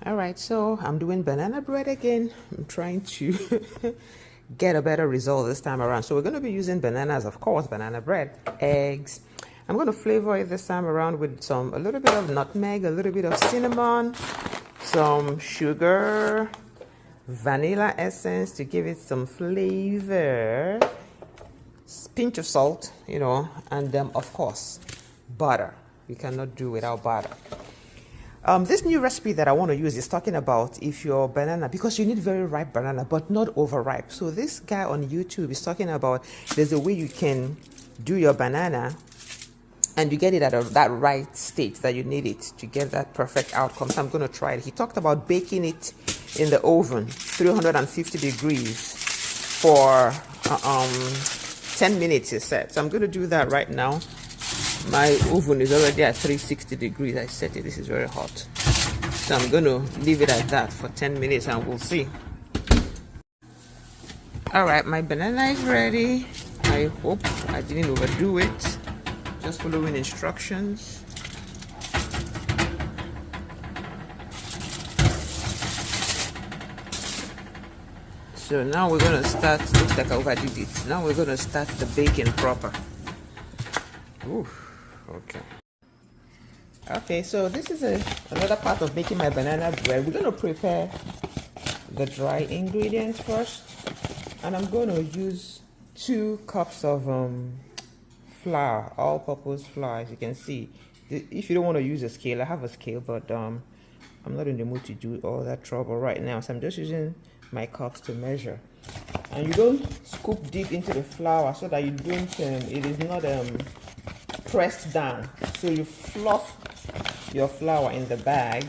All right, so I'm doing banana bread again. I'm trying to get a better result this time around. So we're going to be using bananas, of course, banana bread, eggs. I'm going to flavor it this time around with a little bit of nutmeg, a little bit of cinnamon, some sugar, vanilla essence to give it some flavor, pinch of salt, and of course, butter. You cannot do without butter. This new recipe that I want to use is talking about if your banana, because you need very ripe banana, but not overripe. So this guy on YouTube is talking about there's a way you can do your banana and you get it at that right state that you need it to get that perfect outcome. So I'm going to try it. He talked about baking it in the oven, 350 degrees for 10 minutes, he said. So I'm going to do that right now. My oven is already at 360 degrees. I set it. This is very hot. So I'm going to leave it at that for 10 minutes and we'll see. Alright, my banana is ready. I hope I didn't overdo it. Just following instructions. So now we're going to start. Looks like I overdid it. Now we're going to start the baking proper. Ooh. Okay, so this is another part of making my banana bread. We're going to prepare the dry ingredients first, and I'm going to use 2 cups of flour, all-purpose flour. As you can see, if you don't want to use a scale, I have a scale, but I'm not in the mood to do all that trouble right now, so I'm just using my cups to measure. And you don't scoop deep into the flour so that you don't it is not pressed down, so you fluff your flour in the bag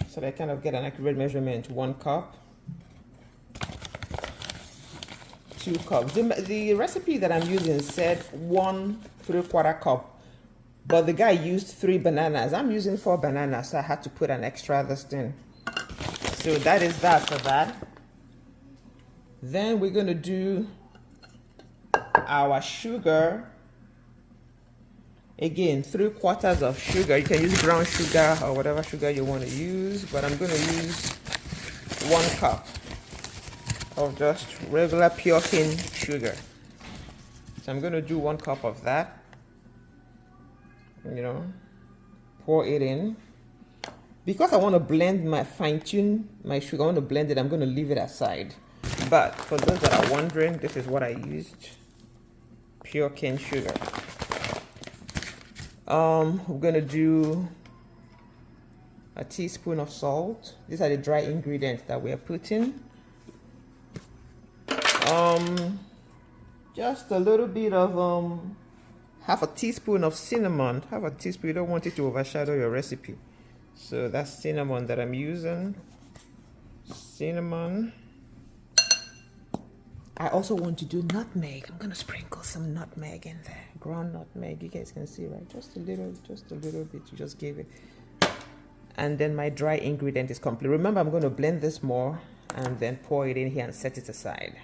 so that I kind of get an accurate measurement. 1 cup, 2 cups. The recipe that I'm using said 1 3/4 cup, but the guy used 3 bananas. I'm using 4 bananas, so I had to put an extra this thing. So that is that for that. Then we're going to do our sugar. Again, 3/4 of sugar. You can use brown sugar or whatever sugar you want to use, but I'm going to use 1 cup of just regular pure cane sugar. So I'm going to do 1 cup of that. Pour it in. Because I want to fine-tune my sugar, I want to blend it, I'm going to leave it aside. But for those that are wondering, this is what I used. Pure cane sugar. We're going to do a teaspoon of salt. These are the dry ingredients that we are putting. Just a little bit of half a teaspoon of cinnamon. Half a teaspoon. You don't want it to overshadow your recipe. So that's cinnamon that I'm using. Cinnamon. I also want to do nutmeg. I'm gonna sprinkle some nutmeg in there. Ground nutmeg. You guys can see, right? Just a little bit. You just gave it. And then my dry ingredient is complete. Remember, I'm going to blend this more and then pour it in here and set it aside.